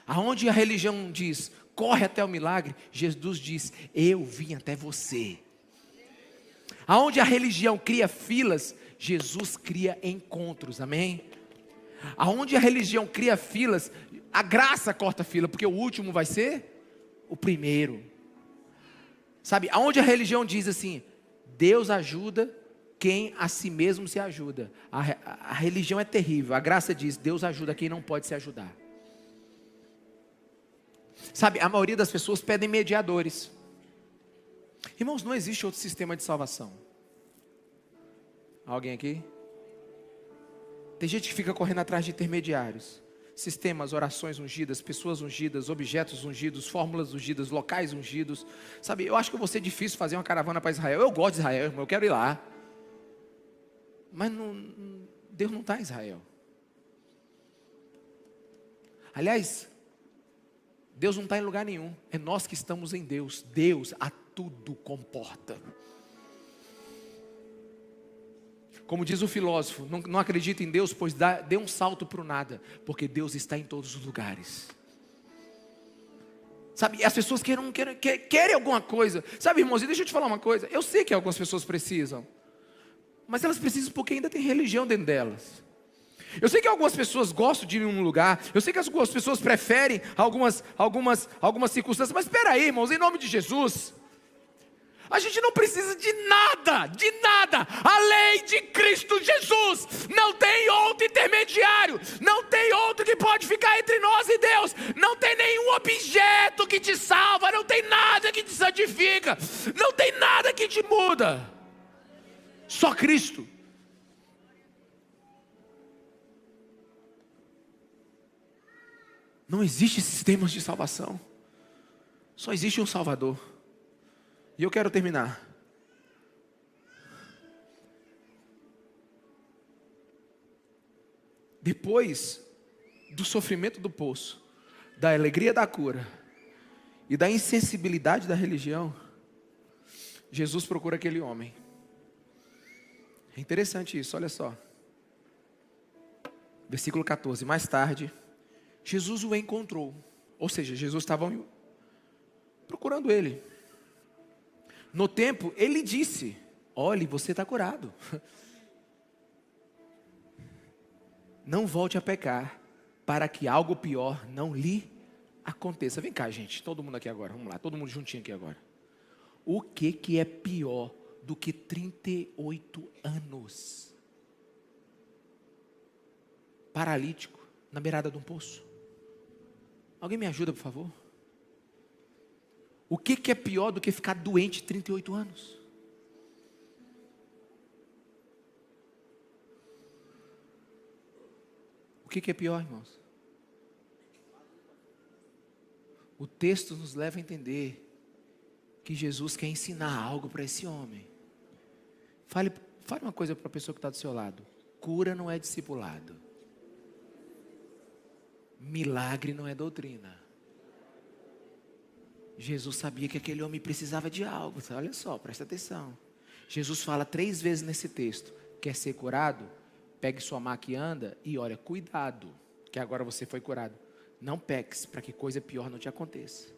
Aonde a religião diz: corre até o milagre, Jesus diz: eu vim até você. Aonde a religião cria filas, Jesus cria encontros, amém? Aonde a religião cria filas, a graça corta fila, porque o último vai ser o primeiro. Sabe, aonde a religião diz assim, Deus ajuda quem a si mesmo se ajuda. A religião é terrível, a graça diz, Deus ajuda quem não pode se ajudar. Sabe, a maioria das pessoas pedem mediadores. Irmãos, não existe outro sistema de salvação. Alguém aqui? Tem gente que fica correndo atrás de intermediários. Sistemas, orações ungidas, pessoas ungidas, objetos ungidos, fórmulas ungidas, locais ungidos. Sabe, eu acho que vai ser difícil fazer uma caravana para Israel. Eu gosto de Israel, irmão, eu quero ir lá. Mas Deus não está em Israel. Aliás, Deus não está em lugar nenhum. É nós que estamos em Deus. Deus a tudo comporta. Como diz o filósofo, não acredita em Deus, pois dê um salto para o nada, porque Deus está em todos os lugares. Sabe, as pessoas querem alguma coisa. Sabe, irmãos, deixa eu te falar uma coisa. Eu sei que algumas pessoas precisam, mas elas precisam porque ainda tem religião dentro delas. Eu sei que algumas pessoas gostam de ir em um lugar, eu sei que algumas pessoas preferem algumas circunstâncias, mas espera aí, irmãos, em nome de Jesus, a gente não precisa de nada, além de Cristo Jesus. Não tem outro intermediário, não tem outro que pode ficar entre nós e Deus, não tem nenhum objeto que te salva, não tem nada que te santifica, não tem nada que te muda, só Cristo. Não existe sistemas de salvação, só existe um Salvador. E eu quero terminar. Depois do sofrimento do poço, da alegria da cura e da insensibilidade da religião, Jesus procura aquele homem. É interessante isso, olha só. Versículo 14. Mais tarde, Jesus o encontrou. Ou seja, Jesus estava procurando ele. No tempo, ele disse, olhe, você está curado. Não volte a pecar, para que algo pior não lhe aconteça. Vem cá, gente, todo mundo aqui agora, vamos lá, todo mundo juntinho aqui agora. O que é pior do que 38 anos? Paralítico, na beirada de um poço. Alguém me ajuda, por favor? O que é pior do que ficar doente 38 anos? O que é pior, irmãos? O texto nos leva a entender que Jesus quer ensinar algo para esse homem. Fale uma coisa para a pessoa que está do seu lado. Cura não é discipulado. Milagre não é doutrina. Jesus sabia que aquele homem precisava de algo. Olha só, presta atenção. Jesus fala 3 vezes nesse texto. Quer ser curado? Pegue sua maca e anda. E olha, cuidado, que agora você foi curado. Não peques, para que coisa pior não te aconteça.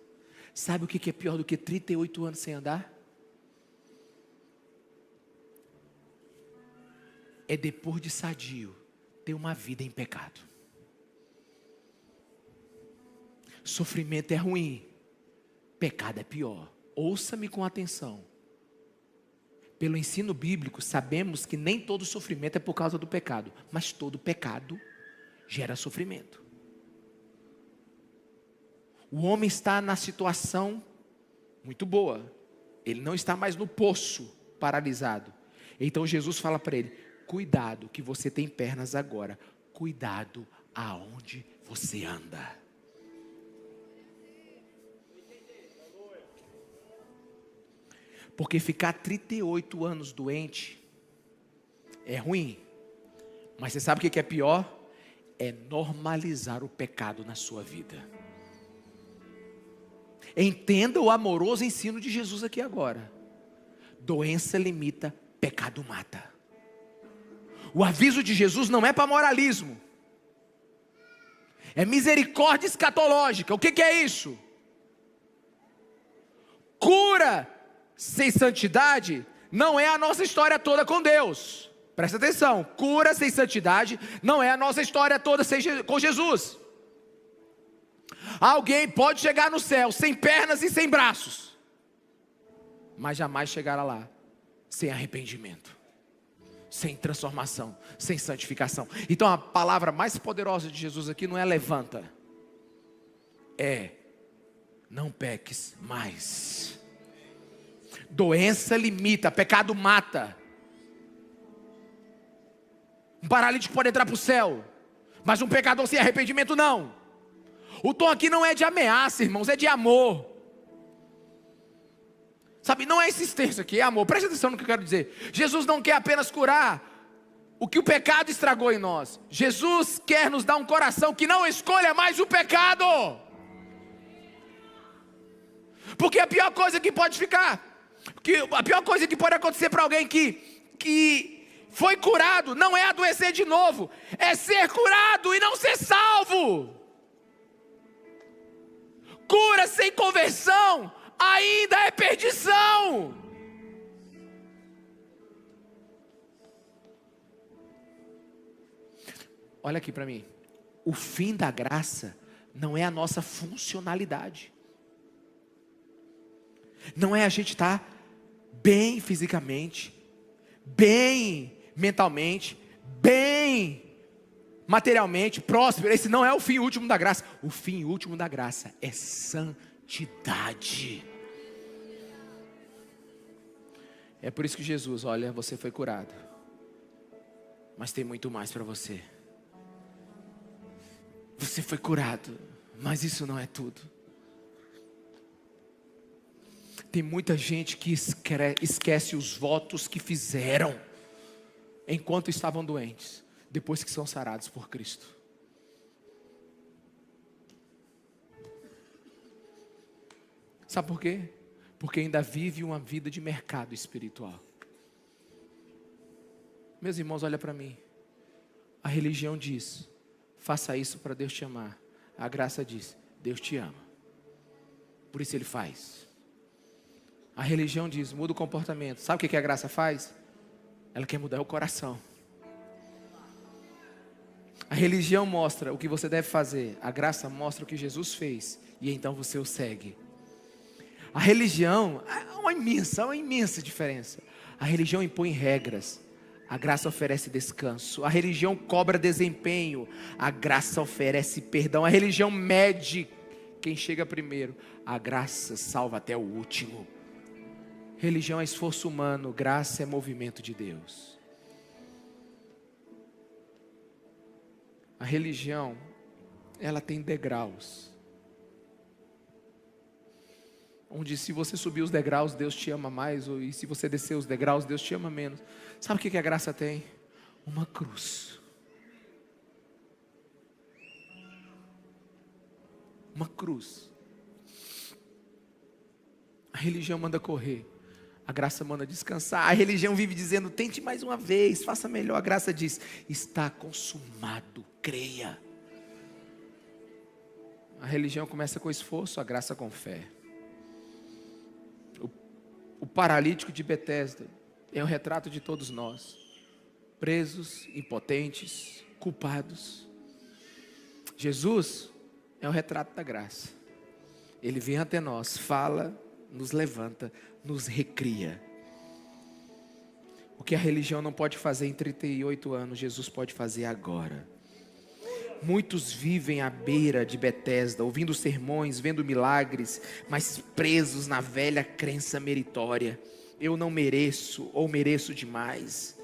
Sabe o que é pior do que 38 anos sem andar? É depois de sadio, ter uma vida em pecado. Sofrimento é ruim. Pecado é pior. Ouça-me com atenção. Pelo ensino bíblico, sabemos que nem todo sofrimento é por causa do pecado, mas todo pecado gera sofrimento. O homem está na situação muito boa. Ele não está mais no poço, paralisado. Então Jesus fala para ele, cuidado que você tem pernas agora. Cuidado aonde você anda. Porque ficar 38 anos doente é ruim. Mas você sabe o que é pior? É normalizar o pecado na sua vida. Entenda o amoroso ensino de Jesus aqui agora. Doença limita, pecado mata. O aviso de Jesus não é para moralismo. É misericórdia escatológica. O que é isso? Cura sem santidade não é a nossa história toda com Deus. Presta atenção, cura sem santidade não é a nossa história toda com Jesus. Alguém pode chegar no céu sem pernas e sem braços, mas jamais chegará lá sem arrependimento, sem transformação, sem santificação. Então a palavra mais poderosa de Jesus aqui não é levanta, é não peques mais. Doença limita, pecado mata. Um paralítico pode entrar para o céu, mas um pecador sem arrependimento não. O tom aqui não é de ameaça, irmãos, é de amor. Sabe, não é insistência aqui, é amor. Preste atenção no que eu quero dizer. Jesus não quer apenas curar o que o pecado estragou em nós. Jesus quer nos dar um coração que não escolha mais o pecado. Porque a pior coisa que pode a pior coisa que pode acontecer para alguém que foi curado, não é adoecer de novo, é ser curado e não ser salvo. Cura sem conversão ainda é perdição. Olha aqui para mim, o fim da graça não é a nossa funcionalidade, não é a gente estar bem fisicamente, bem mentalmente, bem materialmente, próspero. Esse não é o fim último da graça. O fim último da graça é santidade. É por isso que Jesus, olha, você foi curado, mas tem muito mais para você. Você foi curado, mas isso não é tudo. Tem muita gente que esquece os votos que fizeram enquanto estavam doentes, depois que são sarados por Cristo. Sabe por quê? Porque ainda vive uma vida de mercado espiritual. Meus irmãos, olha para mim. A religião diz, faça isso para Deus te amar. A graça diz, Deus te ama. Por isso Ele faz. A religião diz, muda o comportamento. Sabe o que a graça faz? Ela quer mudar o coração. A religião mostra o que você deve fazer. A graça mostra o que Jesus fez. E então você o segue. A religião, é uma imensa diferença. A religião impõe regras. A graça oferece descanso. A religião cobra desempenho. A graça oferece perdão. A religião mede quem chega primeiro. A graça salva até o último. Religião é esforço humano, graça é movimento de Deus. A religião, ela tem degraus. Onde se você subir os degraus, Deus te ama mais, e se você descer os degraus, Deus te ama menos. Sabe o que a graça tem? Uma cruz. Uma cruz. A religião manda correr. A graça manda descansar. A religião vive dizendo, tente mais uma vez, faça melhor. A graça diz, está consumado, creia. A religião começa com esforço, a graça com fé. O paralítico de Betesda é um retrato de todos nós. Presos, impotentes, culpados. Jesus é um retrato da graça. Ele vem até nós, fala, nos levanta, nos recria. O que a religião não pode fazer em 38 anos, Jesus pode fazer agora. Muitos vivem à beira de Betesda, ouvindo sermões, vendo milagres, mas presos na velha crença meritória. Eu não mereço, ou mereço demais.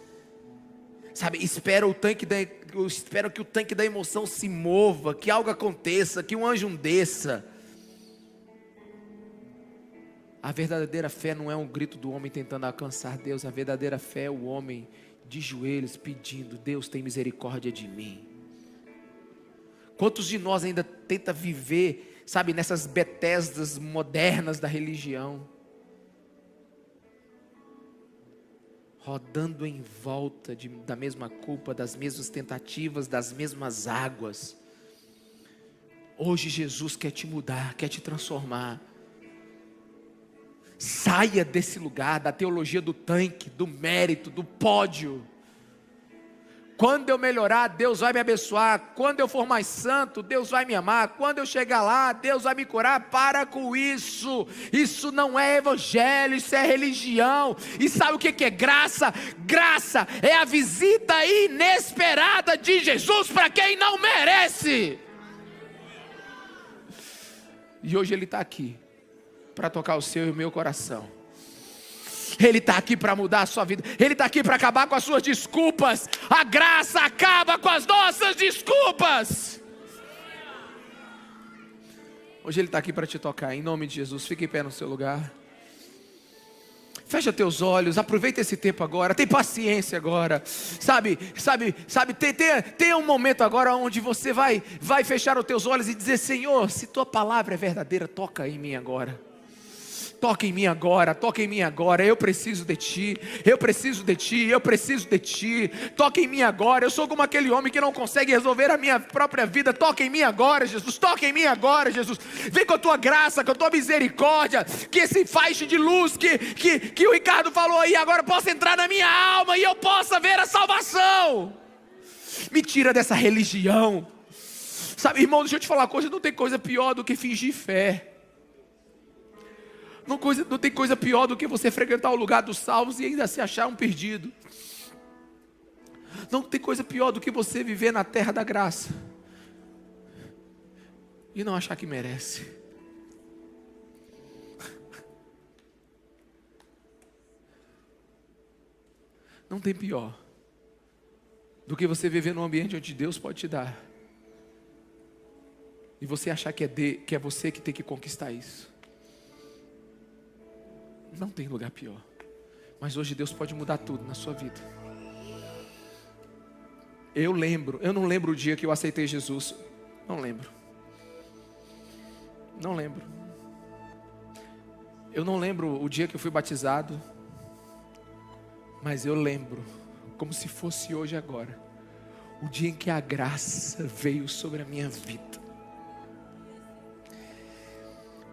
Sabe, espero que o tanque da emoção se mova, que algo aconteça, que um anjo desça. A verdadeira fé não é um grito do homem tentando alcançar Deus. A verdadeira fé é o homem de joelhos pedindo, Deus tem misericórdia de mim. Quantos de nós ainda tenta viver, sabe, nessas Betesdas modernas da religião? Rodando em volta da mesma culpa, das mesmas tentativas, das mesmas águas. Hoje Jesus quer te mudar, quer te transformar. Saia desse lugar, da teologia do tanque, do mérito, do pódio. Quando eu melhorar, Deus vai me abençoar. Quando eu for mais santo, Deus vai me amar. Quando eu chegar lá, Deus vai me curar. Para com isso. Isso não é evangelho, isso é religião. E sabe o que é graça? Graça é a visita inesperada de Jesus para quem não merece. E hoje Ele está aqui para tocar o seu e o meu coração. Ele está aqui para mudar a sua vida. Ele está aqui para acabar com as suas desculpas. A graça acaba com as nossas desculpas. Hoje Ele está aqui para te tocar. Em nome de Jesus, fique em pé no seu lugar. Fecha teus olhos, aproveita esse tempo agora. Tem paciência agora. Tenha um momento agora onde você vai fechar os teus olhos e dizer: Senhor, se tua palavra é verdadeira, toca em mim agora. Toca em mim agora, toca em mim agora. Eu preciso de Ti, eu preciso de Ti, eu preciso de Ti. Toca em mim agora. Eu sou como aquele homem que não consegue resolver a minha própria vida. Toca em mim agora, Jesus. Toca em mim agora, Jesus. Vem com a Tua graça, com a Tua misericórdia. Que esse faixe de luz que o Ricardo falou aí agora possa entrar na minha alma e eu possa ver a salvação. Me tira dessa religião. Sabe, irmão, deixa eu te falar uma coisa. Não tem coisa pior do que fingir fé. Não tem coisa pior do que você frequentar o lugar dos salvos e ainda se achar um perdido. Não tem coisa pior do que você viver na terra da graça e não achar que merece. Não tem pior do que você viver num ambiente onde Deus pode te dar e você achar que é você que tem que conquistar isso. Não tem lugar pior. Mas hoje Deus pode mudar tudo na sua vida. Eu não lembro o dia que eu aceitei Jesus. Não lembro. Eu não lembro o dia que eu fui batizado. Mas eu lembro, como se fosse hoje agora, o dia em que a graça veio sobre a minha vida.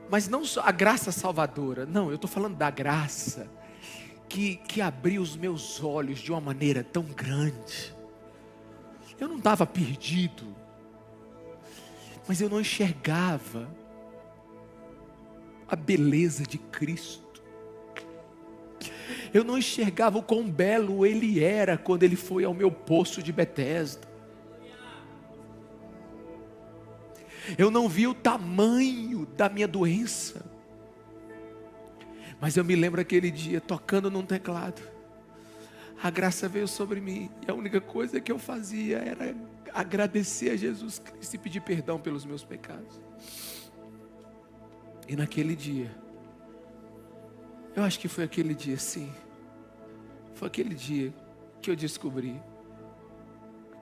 Mas não só a graça salvadora, não, eu estou falando da graça que abriu os meus olhos de uma maneira tão grande. Eu não estava perdido, mas eu não enxergava a beleza de Cristo. Eu não enxergava o quão belo Ele era quando Ele foi ao meu poço de Betesda. Eu não vi o tamanho da minha doença. Mas eu me lembro aquele dia, tocando num teclado. A graça veio sobre mim. E a única coisa que eu fazia era agradecer a Jesus Cristo e pedir perdão pelos meus pecados. E naquele dia, eu acho que foi aquele dia, sim. Foi aquele dia que eu descobri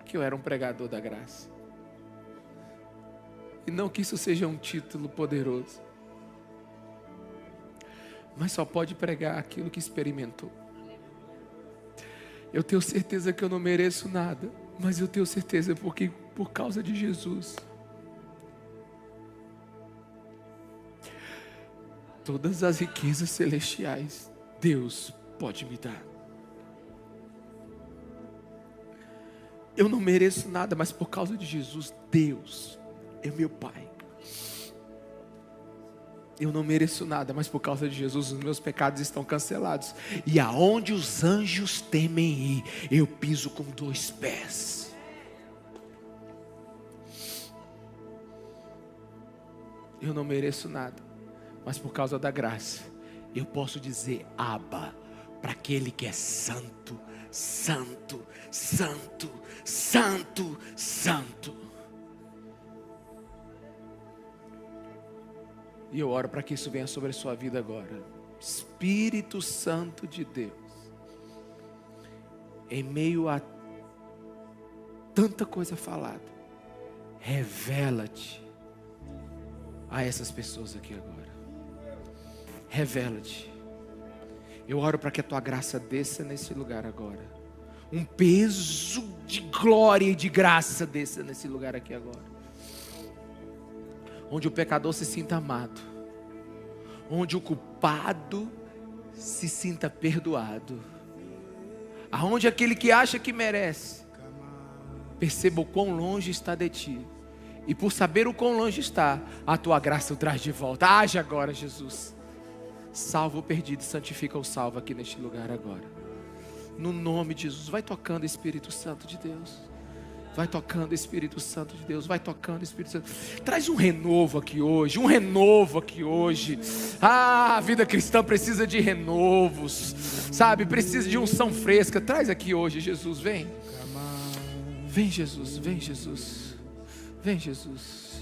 que eu era um pregador da graça. E não que isso seja um título poderoso, mas só pode pregar aquilo que experimentou. Eu tenho certeza que eu não mereço nada, mas eu tenho certeza porque por causa de Jesus, todas as riquezas celestiais Deus pode me dar. Eu não mereço nada, mas por causa de Jesus, Deus é meu Pai. Eu não mereço nada, mas por causa de Jesus os meus pecados estão cancelados. E aonde os anjos temem ir, eu piso com 2 pés. Eu não mereço nada, mas por causa da graça, eu posso dizer Abba, para aquele que é santo, santo, santo, santo, santo. E eu oro para que isso venha sobre a sua vida agora. Espírito Santo de Deus, em meio a tanta coisa falada, revela-te a essas pessoas aqui agora. Revela-te. Eu oro para que a tua graça desça nesse lugar agora. Um peso de glória e de graça desça nesse lugar aqui agora. Onde o pecador se sinta amado, onde o culpado se sinta perdoado, aonde aquele que acha que merece perceba o quão longe está de ti. E por saber o quão longe está, a tua graça o traz de volta. Age agora, Jesus. Salva o perdido, santifica o salvo aqui neste lugar agora. No nome de Jesus, vai tocando, Espírito Santo de Deus. Vai tocando, Espírito Santo de Deus. Vai tocando, Espírito Santo. Traz um renovo aqui hoje. Um renovo aqui hoje. A vida cristã precisa de renovos. Sabe, precisa de unção fresca. Traz aqui hoje, Jesus, vem. Vem, Jesus, vem, Jesus. Vem, Jesus.